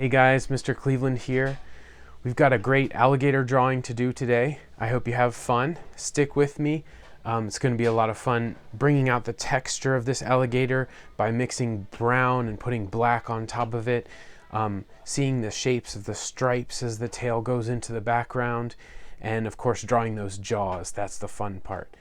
Hey guys, Mr. Cleveland here. We've got a great alligator drawing to do today. I hope you have fun. Stick with me. It's going to be a lot of fun bringing out the texture of this alligator by mixing brown and putting black on top of it, seeing the shapes of the stripes as the tail goes into the background, and of course drawing those jaws. That's the fun part.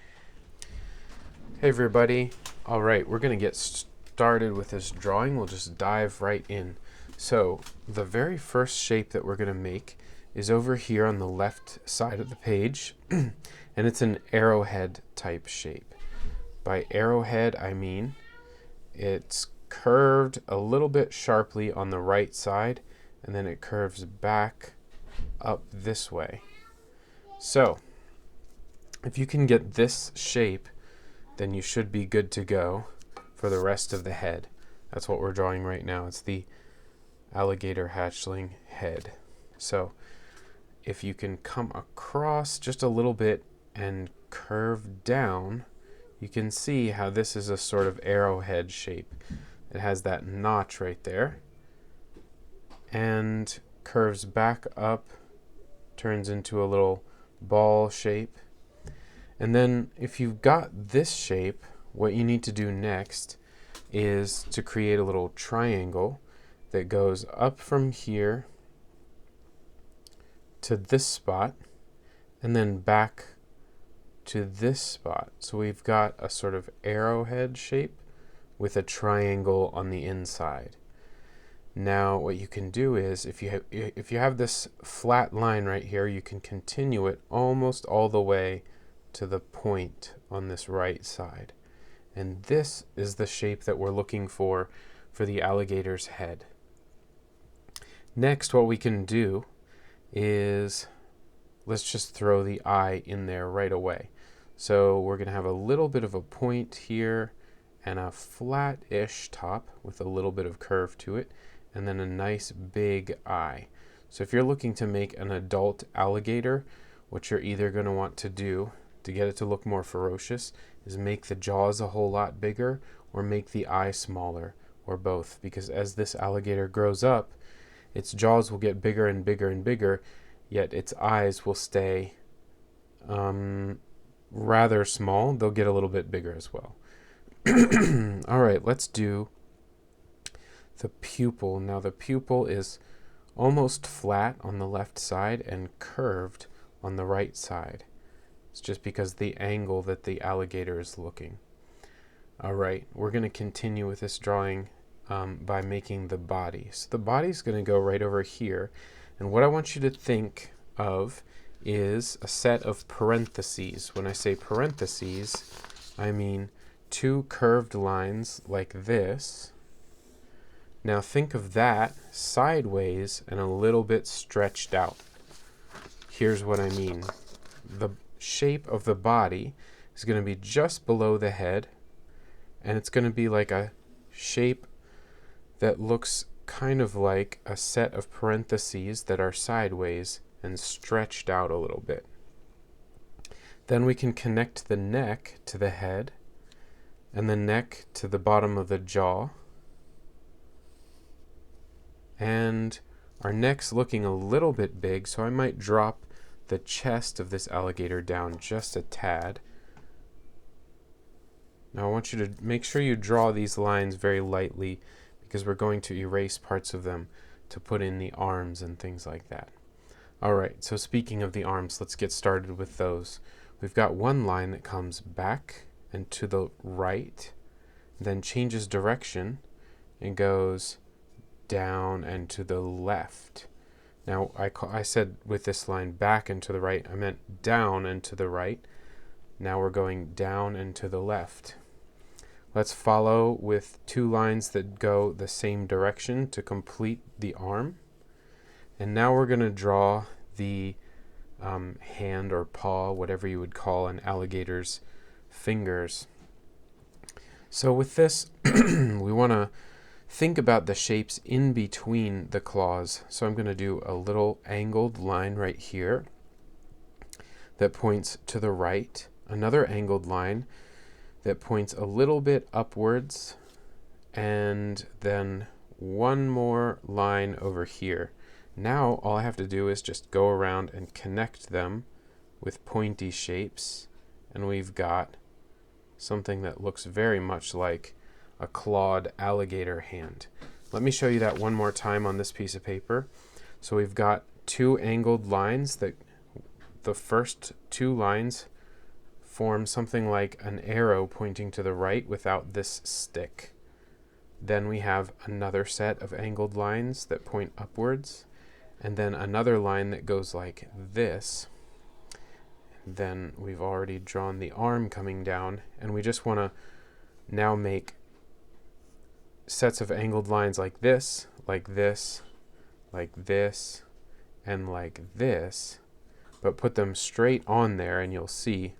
Hey everybody. All right, we're going to get started with this drawing. We'll just dive right in. So the very first shape that we're going to make is over here on the left side of the page, and it's an arrowhead type shape. By arrowhead, I mean it's curved a little bit sharply on the right side, and then it curves back up this way. So if you can get this shape, then you should be good to go for the rest of the head. That's what we're drawing right now. It's the alligator hatchling head. So if you can come across just a little bit and curve down, you can see how this is a sort of arrowhead shape. It has that notch right there and curves back up, turns into a little ball shape. And then if you've got this shape, what you need to do next is to create a little triangle that goes up from here to this spot and then back to this spot. So we've got a sort of arrowhead shape with a triangle on the inside. Now what you can do is if you have this flat line right here, you can continue it almost all the way to the point on this right side. And this is the shape that we're looking for the alligator's head. Next, what we can do is let's just throw the eye in there right away. So we're going to have a little bit of a point here and a flat-ish top with a little bit of curve to it, and then a nice big eye. So if you're looking to make an adult alligator, what you're either going to want to do to get it to look more ferocious is make the jaws a whole lot bigger or make the eye smaller, or both, because as this alligator grows up, its jaws will get bigger and bigger and bigger, yet its eyes will stay rather small. They'll get a little bit bigger as well. All right, let's do the pupil. Now the pupil is almost flat on the left side and curved on the right side. It's just because the angle that the alligator is looking. All right, we're going to continue with this drawing by making the body. So the body's going to go right over here, and what I want you to think of is a set of parentheses. When I say parentheses, I mean two curved lines like this. Now think of that sideways and a little bit stretched out. Here's what I mean. The shape of the body is going to be just below the head, and it's going to be like a shape that looks kind of like a set of parentheses that are sideways and stretched out a little bit. Then we can connect the neck to the head and the neck to the bottom of the jaw. And our neck's looking a little bit big, so I might drop the chest of this alligator down just a tad. Now I want you to make sure you draw these lines very lightly, because we're going to erase parts of them to put in the arms and things like that. All right, so speaking of the arms, let's get started with those. We've got one line that comes back and to the right, then changes direction and goes down and to the left. Now, I said with this line back and to the right, I meant down and to the right. Now we're going down and to the left. Let's follow with two lines that go the same direction to complete the arm. And now we're going to draw the hand or paw, whatever you would call an alligator's fingers. So with this, we want to think about the shapes in between the claws. So I'm going to do a little angled line right here that points to the right, another angled line that points a little bit upwards, and then one more line over here. Now all I have to do is just go around and connect them with pointy shapes, and we've got something that looks very much like a clawed alligator hand. Let me show you that one more time on this piece of paper. So we've got two angled lines that the first two lines form something like an arrow pointing to the right without this stick. Then we have another set of angled lines that point upwards, and then another line that goes like this. Then we've already drawn the arm coming down, and we just want to now make sets of angled lines like this, like this, like this, and like this, but put them straight on there, and you'll see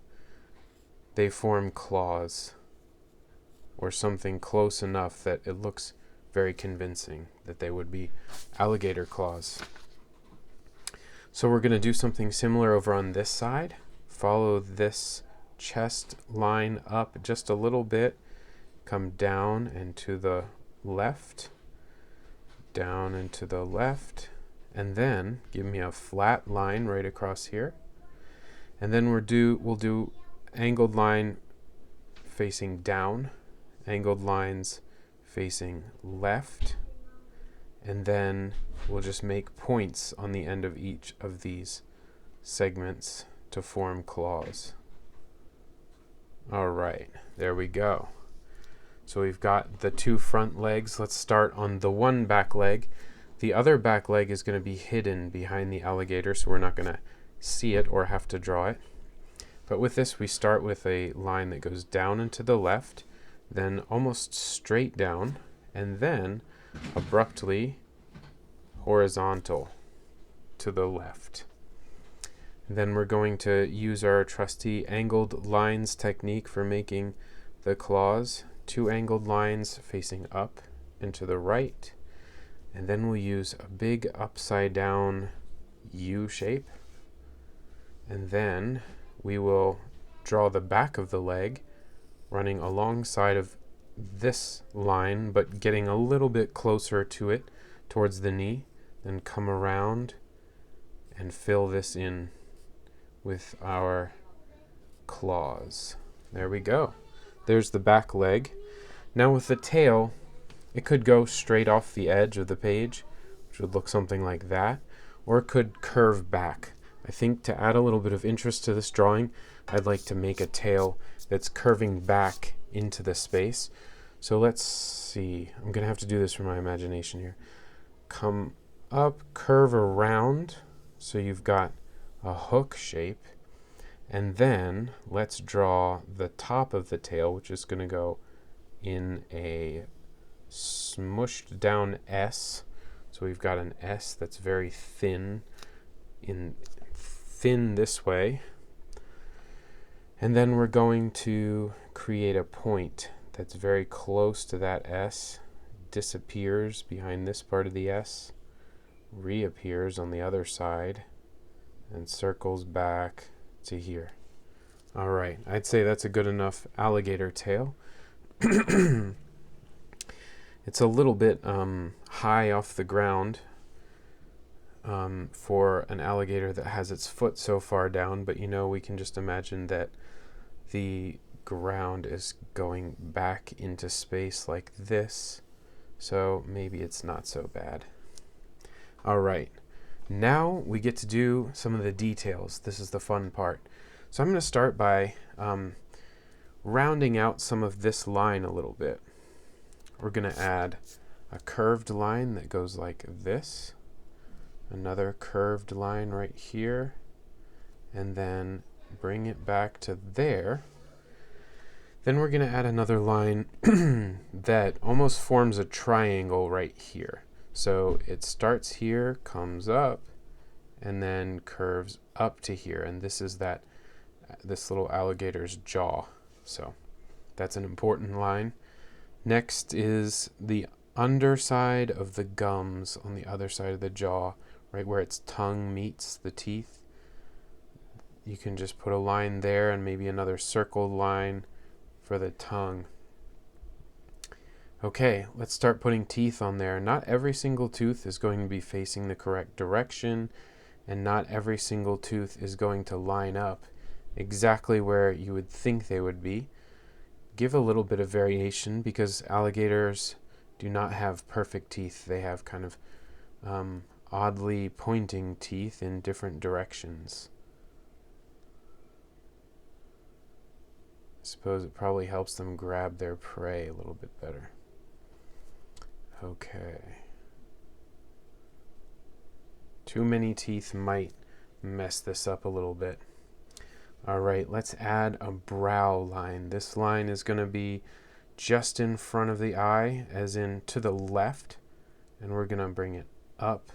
they form claws, or something close enough that it looks very convincing that they would be alligator claws. So we're going to do something similar over on this side. Follow this chest line up just a little bit, come down and to the left, down and to the left, and then give me a flat line right across here. And then we'll do angled line facing down, angled lines facing left, and then we'll just make points on the end of each of these segments to form claws. All right, there we go. So we've got the two front legs. Let's start on the one back leg. The other back leg is going to be hidden behind the alligator, so we're not going to see it or have to draw it. But with this, we start with a line that goes down and to the left, then almost straight down, and then abruptly horizontal to the left. Then we're going to use our trusty angled lines technique for making the claws. Two angled lines facing up and to the right. And then we'll use a big upside down U shape. And then we will draw the back of the leg running alongside of this line, but getting a little bit closer to it towards the knee. Then come around and fill this in with our claws. There we go. There's the back leg. Now with the tail, it could go straight off the edge of the page, which would look something like that, or it could curve back. I think to add a little bit of interest to this drawing, I'd like to make a tail that's curving back into the space. So let's see. I'm going to have to do this from my imagination here. Come up, curve around, so you've got a hook shape, and then let's draw the top of the tail, which is going to go in a smushed down S. So we've got an S that's very thin this way, and then we're going to create a point that's very close to that S, disappears behind this part of the S, reappears on the other side, and circles back to here. All right, I'd say that's a good enough alligator tail. It's a little bit high off the ground for an alligator that has its foot so far down, but we can just imagine that the ground is going back into space like this, so maybe it's not so bad. All right. Now we get to do some of the details. This is the fun part. So I'm going to start by rounding out some of this line a little bit. We're going to add a curved line that goes like this, another curved line right here, and then bring it back to there. Then we're going to add another line that almost forms a triangle right here. So it starts here, comes up, and then curves up to here. And this is this little alligator's jaw. So that's an important line. Next is the underside of the gums on the other side of the jaw, right where its tongue meets the teeth. You can just put a line there and maybe another circled line for the tongue. Okay, let's start putting teeth on there. Not every single tooth is going to be facing the correct direction, and not every single tooth is going to line up exactly where you would think they would be. Give a little bit of variation because alligators do not have perfect teeth. They have kind of oddly pointing teeth in different directions. I suppose it probably helps them grab their prey a little bit better. Okay. Too many teeth might mess this up a little bit. All right, let's add a brow line. This line is going to be just in front of the eye, as in to the left, and we're going to bring it up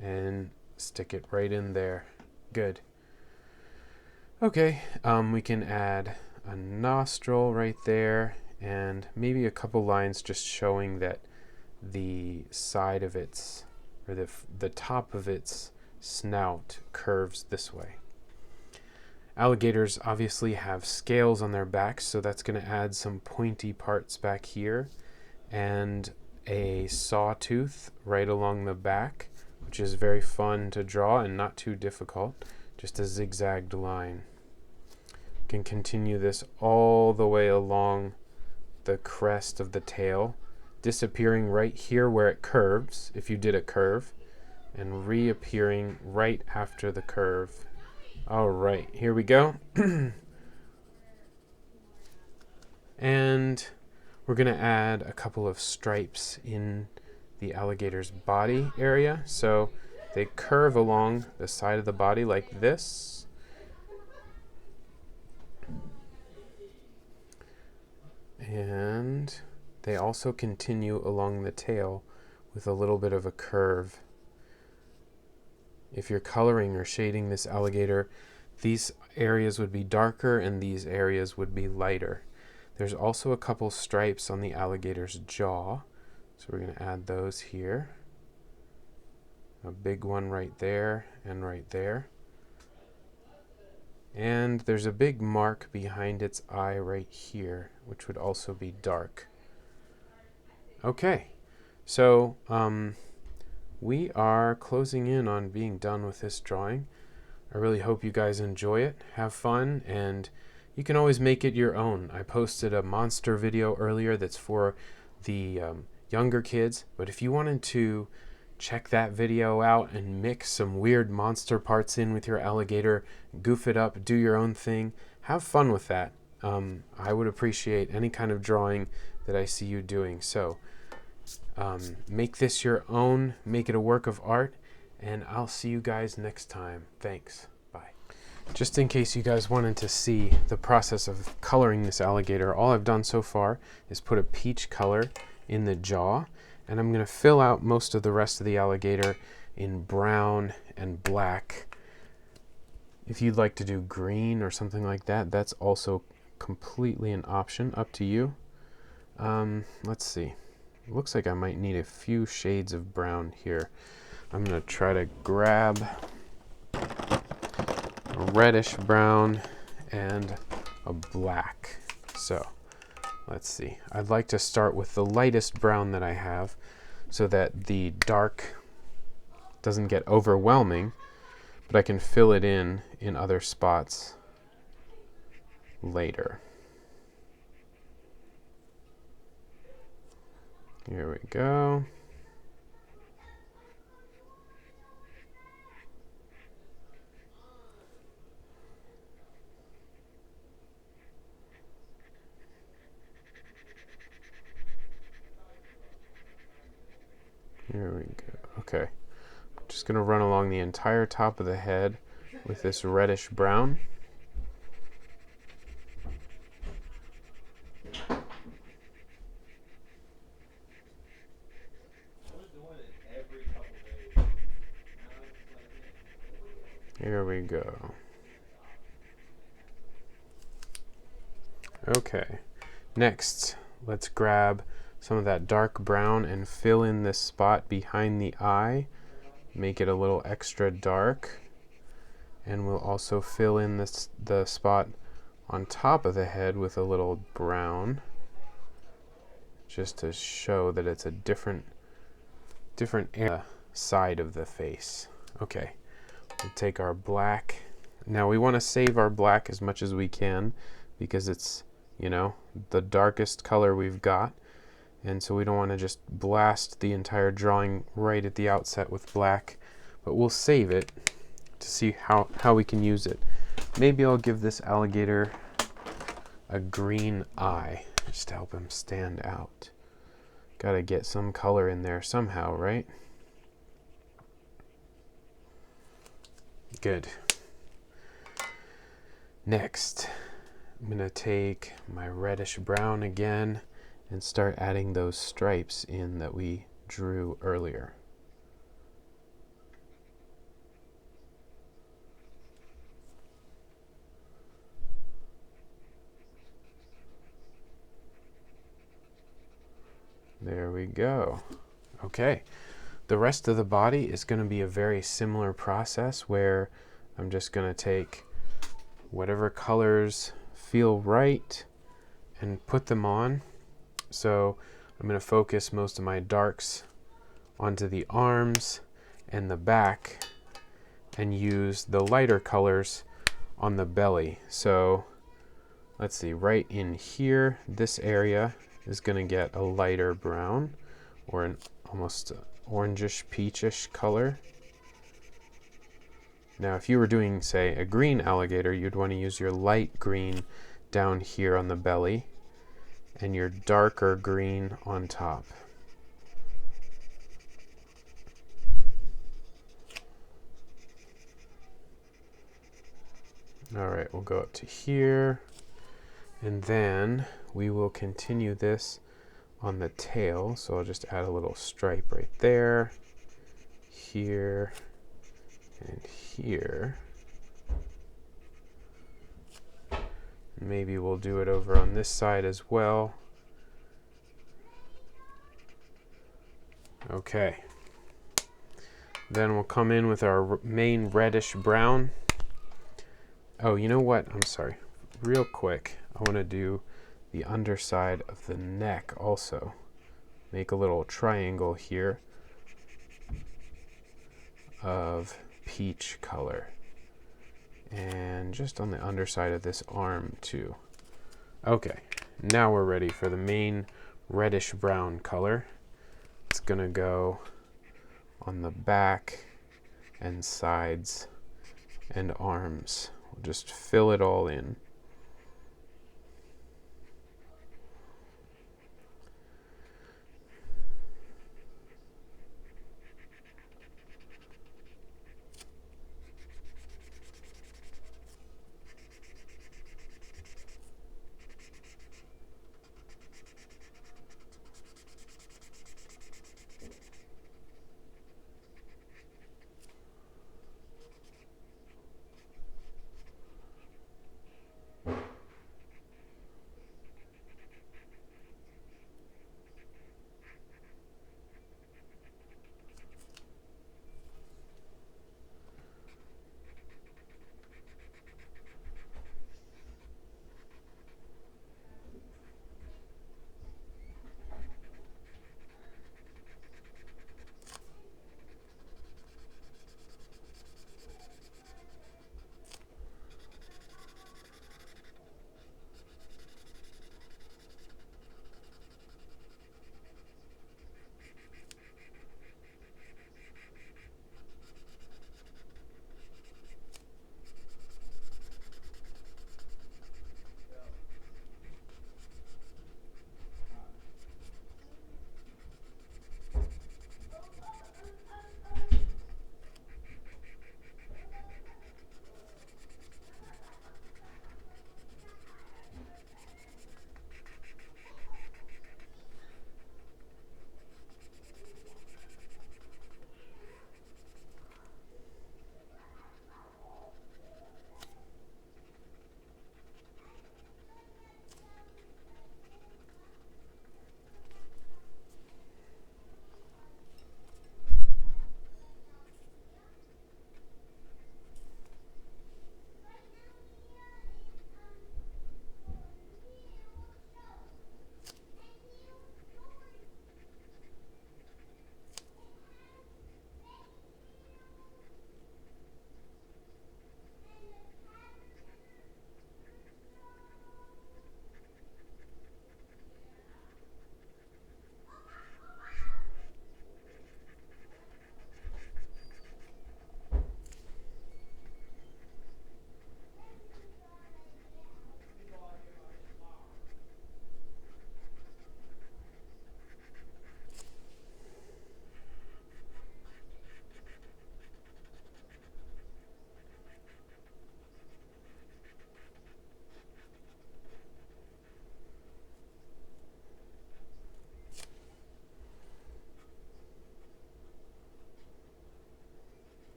and stick it right in there. Good. Okay, we can add a nostril right there, and maybe a couple lines just showing that the side of its, or the top of its snout curves this way. Alligators obviously have scales on their backs, so that's going to add some pointy parts back here, and a sawtooth right along the back, which is very fun to draw and not too difficult, just a zigzagged line. Can continue this all the way along the crest of the tail, disappearing right here where it curves, if you did a curve, and reappearing right after the curve. All right, here we go. And we're going to add a couple of stripes in the alligator's body area. So they curve along the side of the body like this. And they also continue along the tail with a little bit of a curve. If you're coloring or shading this alligator, these areas would be darker and these areas would be lighter. There's also a couple stripes on the alligator's jaw, so we're going to add those here. A big one right there and right there. And there's a big mark behind its eye right here, which would also be dark. Okay, so we are closing in on being done with this drawing. I really hope you guys enjoy it, have fun, and you can always make it your own. I posted a monster video earlier that's for the younger kids, but if you wanted to check that video out and mix some weird monster parts in with your alligator, goof it up, do your own thing, have fun with that. I would appreciate any kind of drawing that I see you doing. So make this your own, make it a work of art, and I'll see you guys next time. Thanks. Bye. Just in case you guys wanted to see the process of coloring this alligator, all I've done so far is put a peach color in the jaw, and I'm going to fill out most of the rest of the alligator in brown and black. If you'd like to do green or something like that, that's also completely an option, up to you. Let's see. It looks like I might need a few shades of brown here. I'm going to try to grab a reddish brown and a black. So let's see. I'd like to start with the lightest brown that I have so that the dark doesn't get overwhelming, but I can fill it in other spots later. Here we go. Here we go. Okay. Just going to run along the entire top of the head with this reddish brown. Here we go. Okay. Next, let's grab some of that dark brown and fill in this spot behind the eye. Make it a little extra dark. And we'll also fill in the spot on top of the head with a little brown. just to show that it's a different side of the face. Okay, we'll take our black. Now we want to save our black as much as we can because it's, you know, the darkest color we've got. And so we don't want to just blast the entire drawing right at the outset with black, but we'll save it to see how we can use it. Maybe I'll give this alligator a green eye just to help him stand out. Gotta get some color in there somehow, right? Good. Next, I'm gonna take my reddish brown again and start adding those stripes in that we drew earlier. There we go. Okay, the rest of the body is going to be a very similar process where I'm just going to take whatever colors feel right and put them on. So I'm going to focus most of my darks onto the arms and the back and use the lighter colors on the belly. So let's see, right in here, this area is going to get a lighter brown or an almost orangish peachish color. Now if you were doing, say, a green alligator, you'd want to use your light green down here on the belly and your darker green on top. All right, we'll go up to here, and then we will continue this on the tail. So I'll just add a little stripe right there, here, and here. Maybe we'll do it over on this side as well. Okay. Then we'll come in with our main reddish brown. Oh, you know what? I'm sorry. Real quick, I want to do the underside of the neck also. Make a little triangle here of peach color. And just on the underside of this arm too. Okay, now we're ready for the main reddish brown color. It's gonna go on the back and sides and arms. We'll just fill it all in.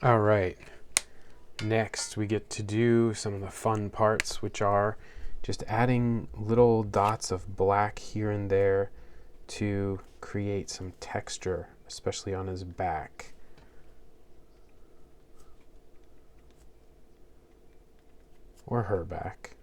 All right. Next, we get to do some of the fun parts, which are just adding little dots of black here and there to create some texture, especially on his back. Or her back.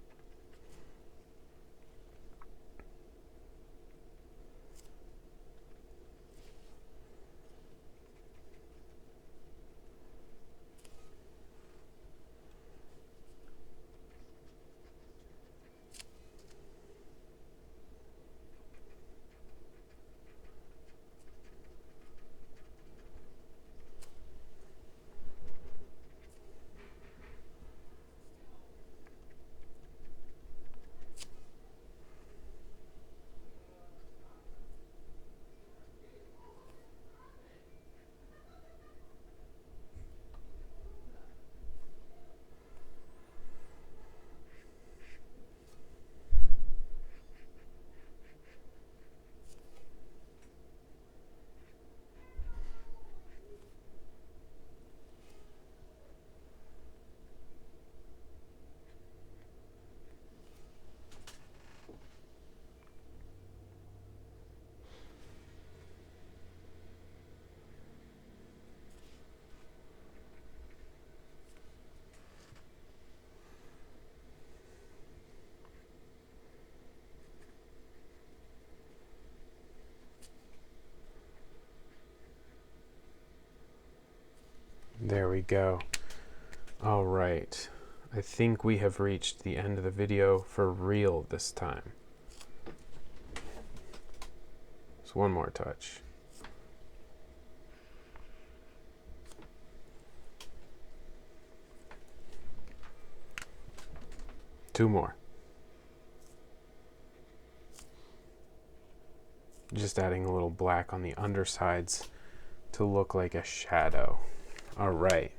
There we go. All right. I think we have reached the end of the video for real this time. So one more touch. Two more. Just adding a little black on the undersides to look like a shadow. All right.